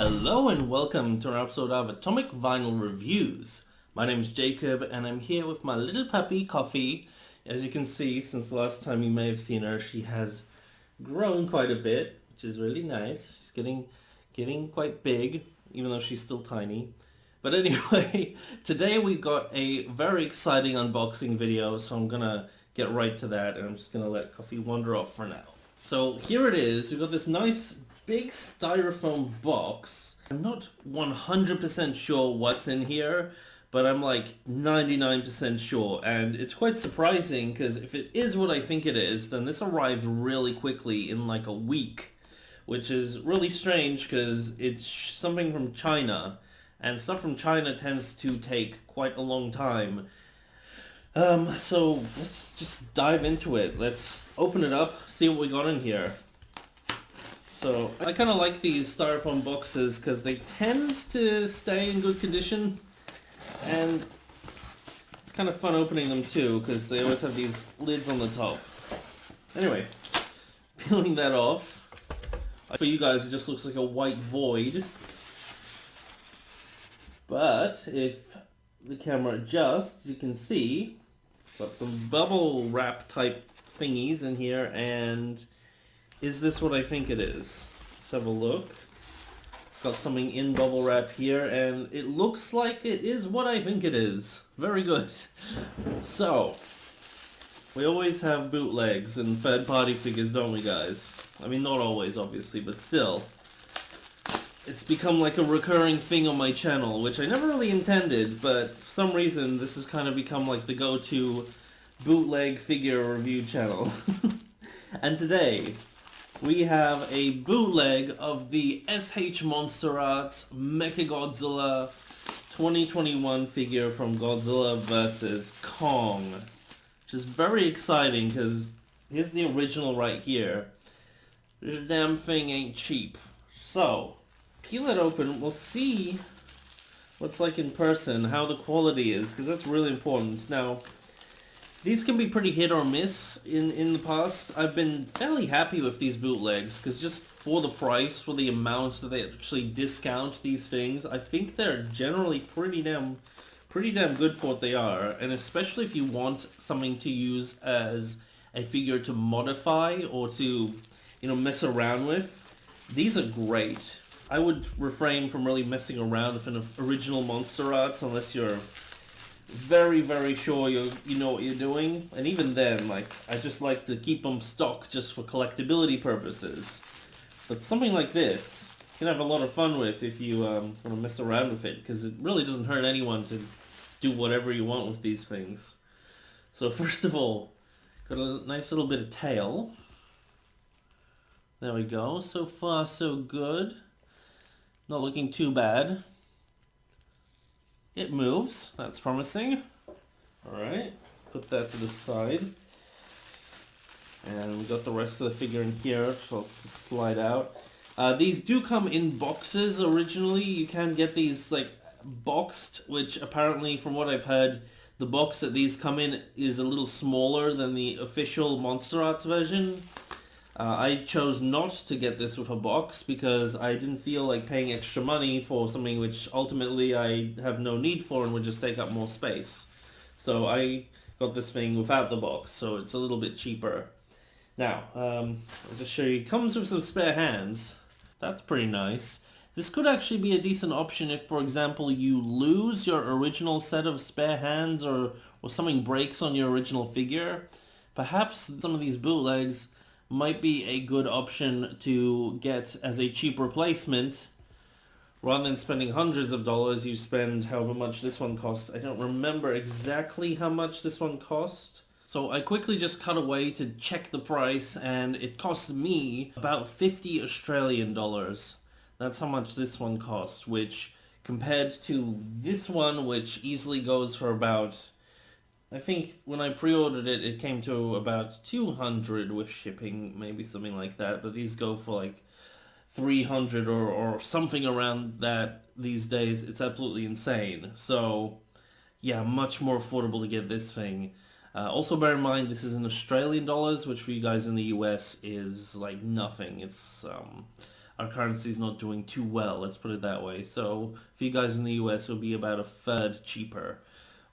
Hello and welcome to an episode of Atomic Vinyl Reviews. My name is Jacob and I'm here with my little puppy, Coffee. As you can see, since the last time you may have seen her, she has grown quite a bit, which is really nice. She's getting quite big, even though she's still tiny. But anyway, today we've got a very exciting unboxing video, so I'm gonna get right to that and I'm just gonna let Coffee wander off for now. So here it is. We've got this nice big styrofoam box. I'm not 100% sure what's in here, but I'm like 99% sure, and it's quite surprising because if it is what I think it is, then this arrived really quickly in like a week, which is really strange because it's something from China, and stuff from China tends to take quite a long time. So let's just dive into it. Let's open it up, see what we got in here. So I kind of like these styrofoam boxes because they tend to stay in good condition, and it's kind of fun opening them too because they always have these lids on the top. Anyway, peeling that off. For you guys it just looks like a white void, but if the camera adjusts, you can see got some bubble wrap type thingies in here, and is this what I think it is? Let's have a look. Got something in bubble wrap here, and it looks like it is what I think it is. Very good. So, we always have bootlegs and third-party figures, don't we, guys? I mean, not always, obviously, but still. It's become like a recurring thing on my channel, which I never really intended, but for some reason, this has kind of become like the go-to bootleg figure review channel. And today, we have a bootleg of the MonsterArts MechaGodzilla 2021 figure from Godzilla vs. Kong, which is very exciting because here's the original right here. This damn thing ain't cheap. So, peel it open, we'll see what's like in person, how the quality is, because that's really important. Now, these can be pretty hit or miss in the past. I've been fairly happy with these bootlegs because just for the price, for the amount that they actually discount these things, I think they're generally pretty damn good for what they are. And especially if you want something to use as a figure to modify or to, mess around with, these are great. I would refrain from really messing around with an original MonsterArts unless you're very, very sure you know what you're doing, and even then, I just like to keep them stock just for collectability purposes. But something like this you can have a lot of fun with if you want to mess around with it, because it really doesn't hurt anyone to do whatever you want with these things. So first of all, got a nice little bit of tail. There we go. So far so good. Not looking too bad. It moves, that's promising. Alright, put that to the side. And we got the rest of the figure in here, so I'll just slide out. These do come in boxes originally. You can get these boxed, which apparently from what I've heard, the box that these come in is a little smaller than the official MonsterArts version. I chose not to get this with a box because I didn't feel like paying extra money for something which ultimately I have no need for and would just take up more space. So I got this thing without the box, so it's a little bit cheaper. Now, I'll just show you. It comes with some spare hands. That's pretty nice. This could actually be a decent option if, for example, you lose your original set of spare hands or something breaks on your original figure. Perhaps some of these bootlegs might be a good option to get as a cheap replacement. Rather than spending hundreds of dollars, you spend however much this one cost. I don't remember exactly how much this one cost. So I quickly just cut away to check the price, and it cost me about 50 Australian dollars. That's how much this one cost, which compared to this one, which easily goes for about, I think when I pre-ordered it, it came to about 200 with shipping, maybe something like that. But these go for like 300 or something around that these days. It's absolutely insane. So, yeah, much more affordable to get this thing. Also bear in mind, this is in Australian dollars, which for you guys in the US is like nothing. It's our currency is not doing too well, let's put it that way. So for you guys in the US, it'll be about a third cheaper,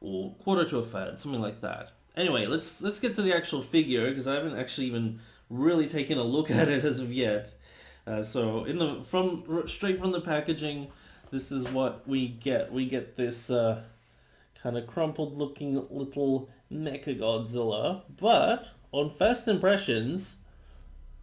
or quarter to a third, something like that. Anyway, let's get to the actual figure, because I haven't actually even really taken a look at it as of yet. So straight from the packaging, this is what we get. We get this kind of crumpled looking little MechaGodzilla, but on first impressions,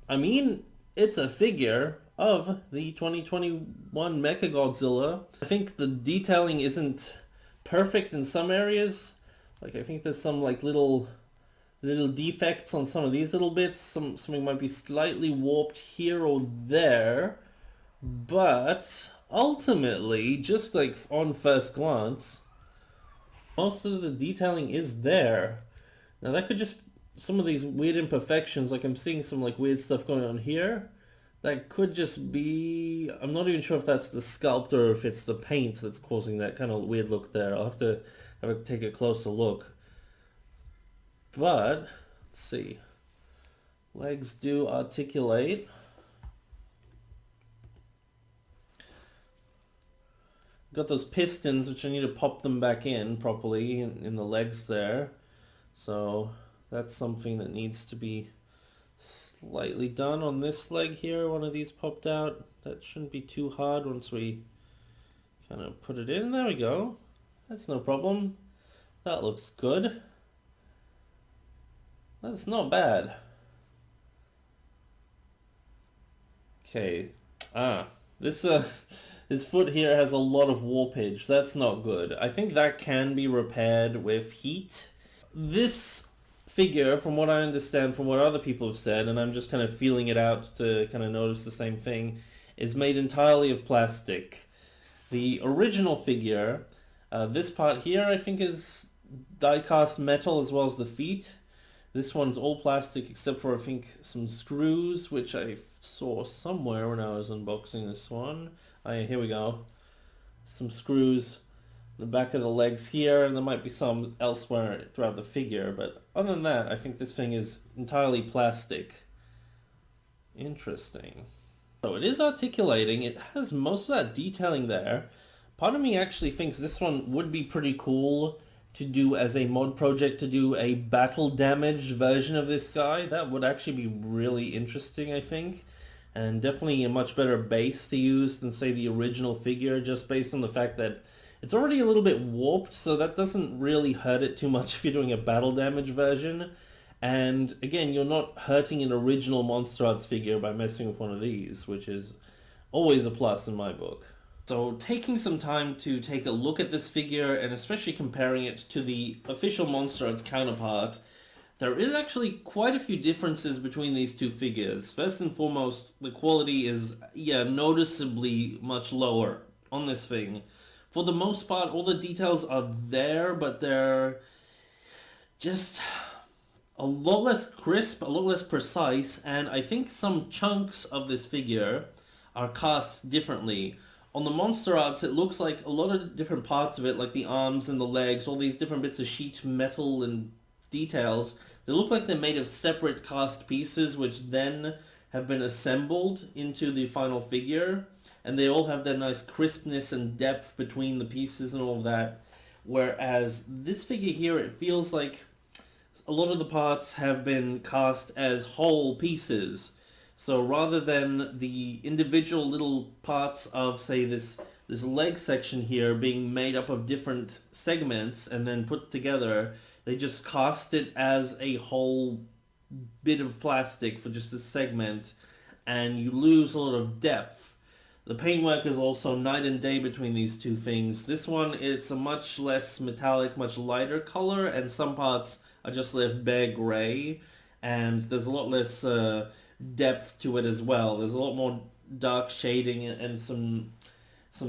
I mean, it's a figure of the 2021 MechaGodzilla. I think the detailing isn't perfect in some areas. Like, I think there's some like little defects on some of these little bits. Something might be slightly warped here or there, but ultimately, just like on first glance, most of the detailing is there. Now that could just some of these weird imperfections, like I'm seeing some like weird stuff going on here. That could just be, I'm not even sure if that's the sculpt or if it's the paint that's causing that kind of weird look there. I'll have to take a closer look. But let's see. Legs do articulate. Got those pistons, which I need to pop them back in properly in the legs there. So that's something that needs to be slightly done on this leg here. One of these popped out. That shouldn't be too hard once we kind of put it in. There we go. That's no problem. That looks good. That's not bad. Okay. His foot here has a lot of warpage. That's not good. I think that can be repaired with heat. This figure, from what I understand, from what other people have said, and I'm just kind of feeling it out to kind of notice the same thing, is made entirely of plastic. The original figure, this part here I think is die-cast metal as well as the feet. This one's all plastic except for I think some screws, which I saw somewhere when I was unboxing this one. Here we go. Some screws in the back of the legs here, and there might be some elsewhere throughout the figure, but other than that, I think this thing is entirely plastic. Interesting. So it is articulating. It has most of that detailing there. Part of me actually thinks this one would be pretty cool to do as a mod project, to do a battle damaged version of this guy. That would actually be really interesting, I think. And definitely a much better base to use than, say, the original figure, just based on the fact that it's already a little bit warped, so that doesn't really hurt it too much if you're doing a battle damage version. And again, you're not hurting an original MonsterArts figure by messing with one of these, which is always a plus in my book. So taking some time to take a look at this figure, and especially comparing it to the official MonsterArts counterpart, there is actually quite a few differences between these two figures. First and foremost, the quality is, noticeably much lower on this thing. For the most part, all the details are there, but they're just a lot less crisp, a lot less precise, and I think some chunks of this figure are cast differently. On the MonsterArts, it looks like a lot of different parts of it, like the arms and the legs, all these different bits of sheet metal and details, they look like they're made of separate cast pieces, which then have been assembled into the final figure, and they all have that nice crispness and depth between the pieces and all of that. Whereas this figure here, it feels like a lot of the parts have been cast as whole pieces. So rather than the individual little parts of, say, this leg section here being made up of different segments and then put together, they just cast it as a whole bit of plastic for just a segment, and you lose a lot of depth. The paintwork is also night and day between these two things. This one, it's a much less metallic, much lighter color, and some parts are just left bare gray, and there's a lot less depth to it as well. There's a lot more dark shading and some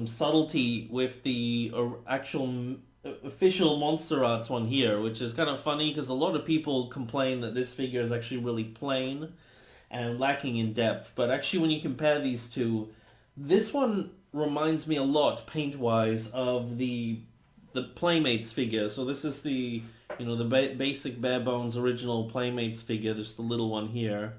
subtlety with the actual official MonsterArts one here, which is kind of funny because a lot of people complain that this figure is actually really plain and lacking in depth. But actually, when you compare these two, this one reminds me a lot paint-wise of the Playmates figure. So this is the basic bare bones original Playmates figure. There's the little one here,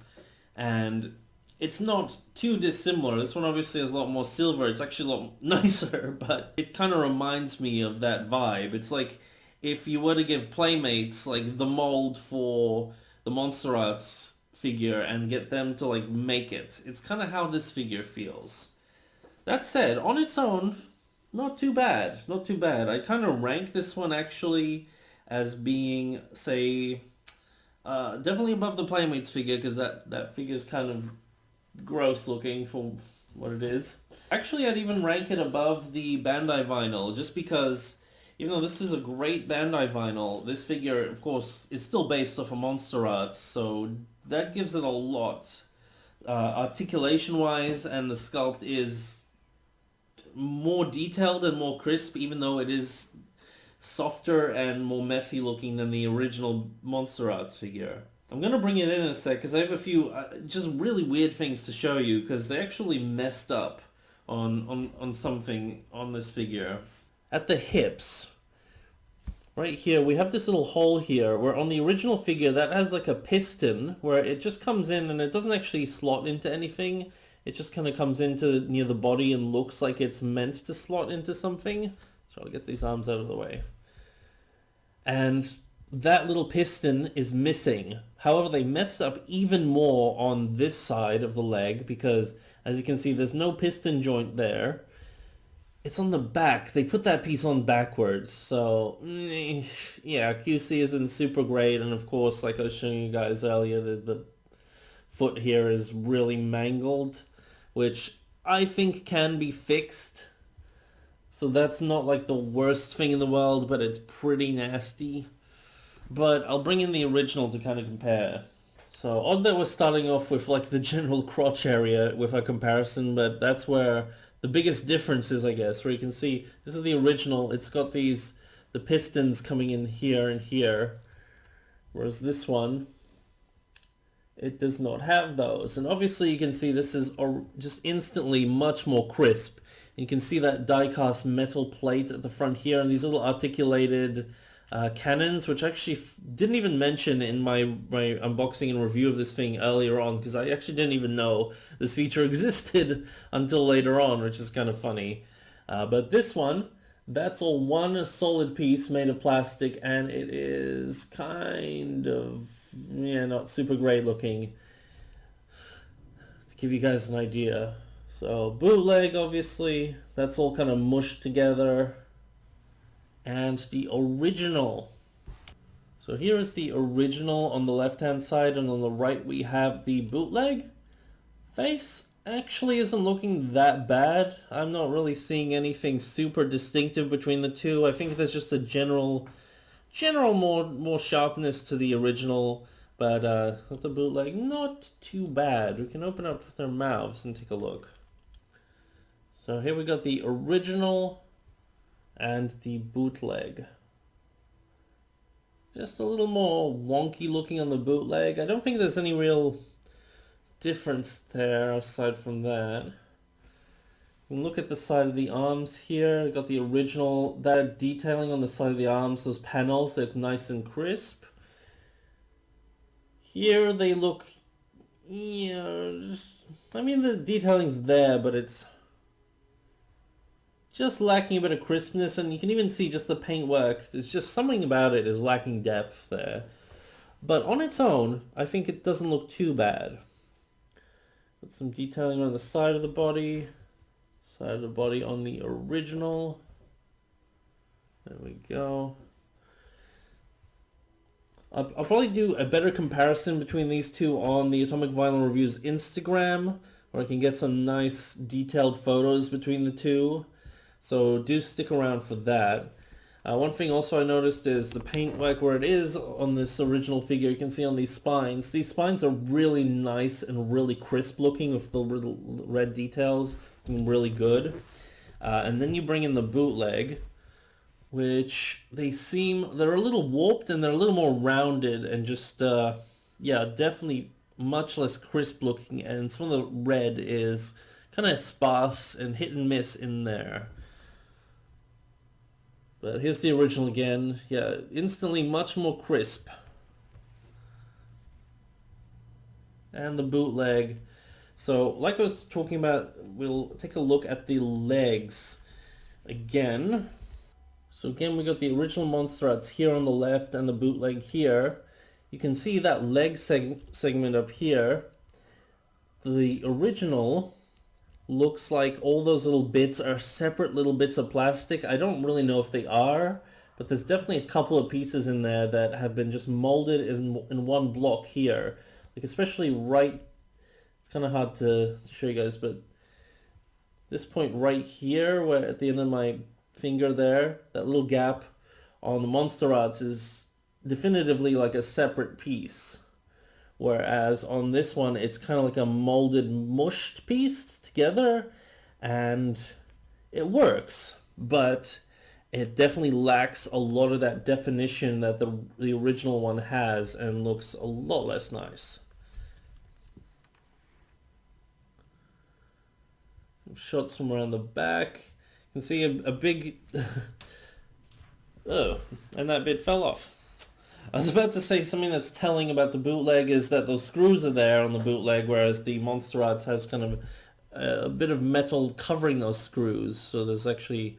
and it's not too dissimilar. This one obviously has a lot more silver. It's actually a lot nicer, but it kind of reminds me of that vibe. It's like if you were to give Playmates like the mold for the MonsterArts figure and get them to like make it. It's kind of how this figure feels. That said, on its own, not too bad. Not too bad. I kind of rank this one actually as being, say, definitely above the Playmates figure because that figure's kind of gross looking for what it is. Actually, I'd even rank it above the Bandai vinyl just because even though this is a great Bandai vinyl, this figure, of course, is still based off of MonsterArts, so that gives it a lot. Articulation-wise, and the sculpt is more detailed and more crisp, even though it is softer and more messy looking than the original MonsterArts figure. I'm going to bring it in a sec because I have a few just really weird things to show you because they actually messed up on something on this figure. At the hips, right here, we have this little hole here where on the original figure that has like a piston where it just comes in and it doesn't actually slot into anything. It just kind of comes into near the body and looks like it's meant to slot into something. So I'll get these arms out of the way. And that little piston is missing. However, they messed up even more on this side of the leg because, as you can see, there's no piston joint there. It's on the back. They put that piece on backwards. So, yeah, QC isn't super great. And of course, like I was showing you guys earlier, the foot here is really mangled, which I think can be fixed. So that's not like the worst thing in the world, but it's pretty nasty. But I'll bring in the original to kind of compare. So odd that we're starting off with like the general crotch area with our comparison, but that's where the biggest difference is, I guess, where you can see this is the original. It's got the pistons coming in here and here, whereas this one, it does not have those. And obviously you can see this is just instantly much more crisp. You can see that die-cast metal plate at the front here and these little articulated cannons, which I actually didn't even mention in my unboxing and review of this thing earlier on, because I actually didn't even know this feature existed until later on, which is kind of funny. But this one, that's all one solid piece made of plastic, and it is kind of, yeah, not super great looking. To give you guys an idea. So bootleg, obviously, that's all kind of mushed together. And the original. So here is the original on the left-hand side, and on the right we have the bootleg. Face actually isn't looking that bad. I'm not really seeing anything super distinctive between the two. I think there's just a general more sharpness to the original, but with the bootleg, not too bad. We can open up their mouths and take a look. So here we got the original and the bootleg. Just a little more wonky looking on the bootleg. I don't think there's any real difference there aside from that. You can look at the side of the arms here. We've got the original, that detailing on the side of the arms, those panels, they look nice and crisp. Here they look, I mean the detailing's there, but it's just lacking a bit of crispness, and you can even see just the paintwork. There's just something about it is lacking depth there. But on its own, I think it doesn't look too bad. Got some detailing on the side of the body on the original. There we go. I'll probably do a better comparison between these two on the Atomic Vinyl Reviews Instagram, where I can get some nice detailed photos between the two. So do stick around for that. One thing also I noticed is the paintwork where it is on this original figure. You can see on these spines. These spines are really nice and really crisp looking with the little red details. Really good. And then you bring in the bootleg, which they're a little warped and they're a little more rounded and just, yeah, definitely much less crisp looking. And some of the red is kind of sparse and hit and miss in there. But here's the original again. Yeah, instantly much more crisp. And the bootleg. So like I was talking about, we'll take a look at the legs again. So again, we got the original MonsterArts here on the left and the bootleg here. You can see that leg segment up here. The original looks like all those little bits are separate little bits of plastic. I don't really know if they are, but there's definitely a couple of pieces in there that have been just molded in one block here. Like especially right, it's kind of hard to show you guys, but this point right here, where at the end of my finger there, that little gap on the MonsterArts is definitively like a separate piece. Whereas on this one, it's kind of like a molded, mushed piece together, and it works, but it definitely lacks a lot of that definition that the original one has, and looks a lot less nice. Shots from around the back. You can see a big... oh, and that bit fell off. I was about to say something that's telling about the bootleg is that those screws are there on the bootleg, whereas the MonsterArts has kind of a bit of metal covering those screws. So there's actually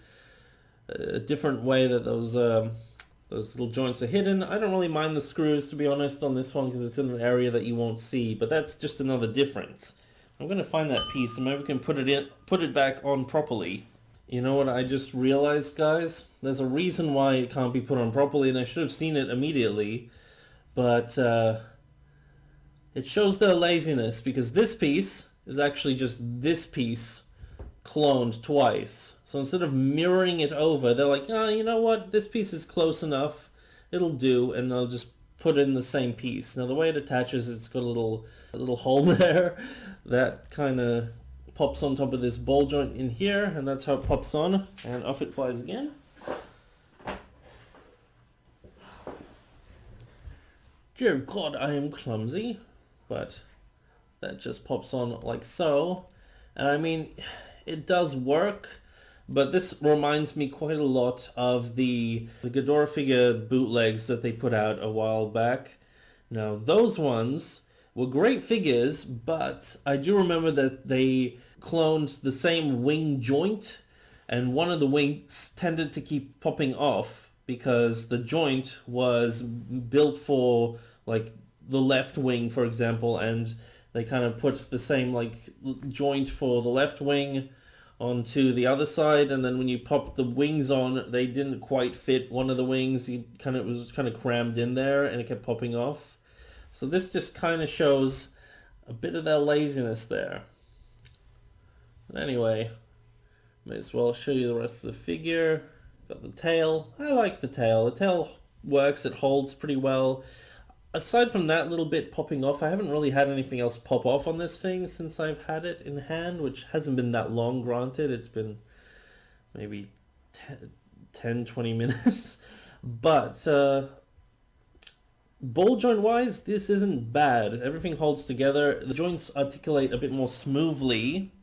a different way that those little joints are hidden. I don't really mind the screws, to be honest, on this one because it's in an area that you won't see, but that's just another difference. I'm going to find that piece and maybe we can put it back on properly. You know what I just realized, guys? There's a reason why it can't be put on properly, and I should have seen it immediately, but it shows their laziness, because this piece is actually just this piece cloned twice. So instead of mirroring it over, they're like, oh, you know what? This piece is close enough. It'll do, and they'll just put in the same piece. Now the way it attaches, it's got a little hole there that kind of pops on top of this ball joint in here, and that's how it pops on, and off it flies again. Dear God, I am clumsy, but that just pops on like so. And I mean, it does work, but this reminds me quite a lot of the Ghidorah figure bootlegs that they put out a while back. Now, those ones were great figures, but I do remember that they cloned the same wing joint, and one of the wings tended to keep popping off because the joint was built for like the left wing, for example, and they kind of put the same like joint for the left wing onto the other side, and then when you pop the wings on, they didn't quite fit one of the wings. It was kind of crammed in there, and it kept popping off. So this just kind of shows a bit of their laziness there. But anyway, may as well show you the rest of the figure. Got the tail. I like the tail. The tail works. It holds pretty well. Aside from that little bit popping off, I haven't really had anything else pop off on this thing since I've had it in hand, which hasn't been that long, granted. It's been maybe 10, 20 minutes. But ball joint wise, this isn't bad. Everything holds together. The joints articulate a bit more smoothly,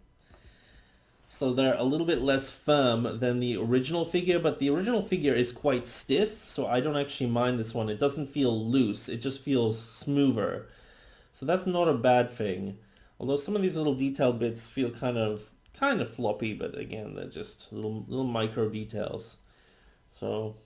so they're a little bit less firm than the original figure, but the original figure is quite stiff, so I don't actually mind this one. It doesn't feel loose, it just feels smoother. So that's not a bad thing. Although some of these little detailed bits feel kind of floppy, but again, they're just little micro details. So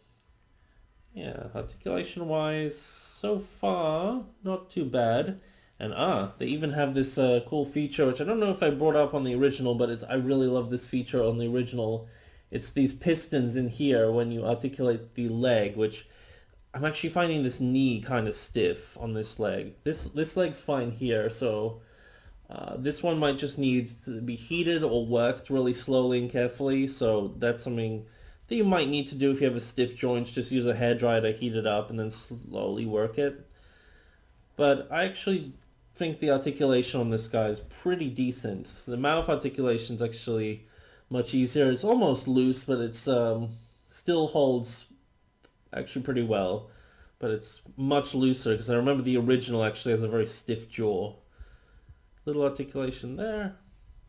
yeah, articulation wise, so far, not too bad. And they even have this cool feature, which I don't know if I brought up on the original, but I really love this feature on the original. It's these pistons in here when you articulate the leg, which I'm actually finding this knee kind of stiff on this leg. This leg's fine here, so this one might just need to be heated or worked really slowly and carefully, so that's something that you might need to do if you have a stiff joint. Just use a hairdryer to heat it up and then slowly work it. But I actually think the articulation on this guy is pretty decent. The mouth articulation is actually much easier. It's almost loose, but it's still holds actually pretty well. But it's much looser, because I remember the original actually has a very stiff jaw. Little articulation there.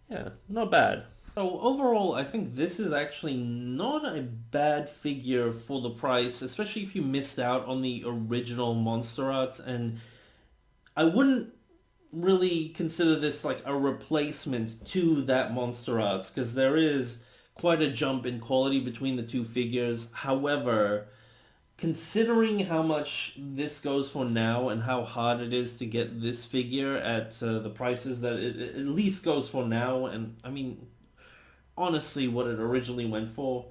Yeah, not bad. So overall, I think this is actually not a bad figure for the price, especially if you missed out on the original MonsterArts, and I wouldn't really consider this like a replacement to that MonsterArts, because there is quite a jump in quality between the two figures. However, considering how much this goes for now and how hard it is to get this figure at the prices that it at least goes for now, and I mean, honestly, what it originally went for,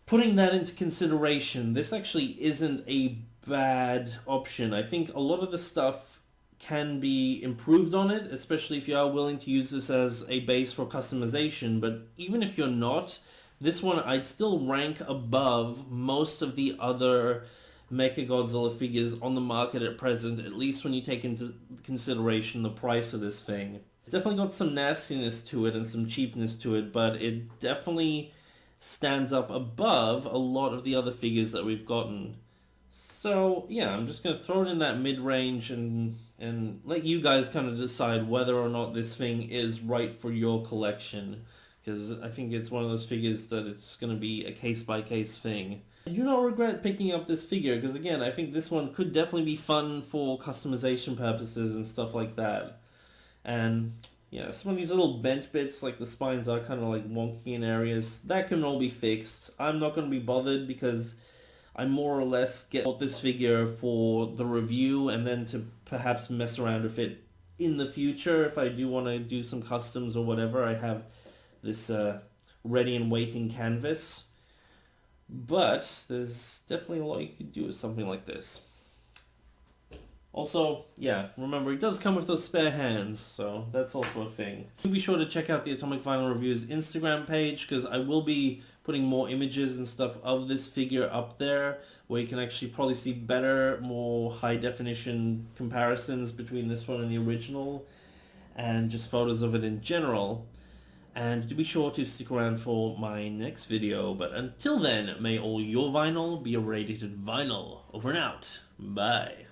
putting that into consideration, this actually isn't a bad option. I think a lot of the stuff can be improved on it, especially if you are willing to use this as a base for customization, but even if you're not, this one I'd still rank above most of the other MechaGodzilla figures on the market at present, at least when you take into consideration the price of this thing. It's definitely got some nastiness to it and some cheapness to it, but it definitely stands up above a lot of the other figures that we've gotten. So yeah, I'm just going to throw it in that mid-range and let you guys kind of decide whether or not this thing is right for your collection, because I think it's one of those figures that it's going to be a case-by-case thing. I do not regret picking up this figure, because again, I think this one could definitely be fun for customization purposes and stuff like that. And yeah, some of these little bent bits, like the spines are kind of like wonky in areas, that can all be fixed. I'm not going to be bothered because I more or less bought this figure for the review and then to perhaps mess around with it in the future if I do want to do some customs or whatever. I have this ready and waiting canvas. But there's definitely a lot you could do with something like this. Also, yeah, remember, it does come with those spare hands, so that's also a thing. Be sure to check out the Atomic Vinyl Reviews Instagram page, because I will be putting more images and stuff of this figure up there, where you can actually probably see better, more high-definition comparisons between this one and the original, and just photos of it in general. And do be sure to stick around for my next video, but until then, may all your vinyl be irradiated vinyl. Over and out. Bye.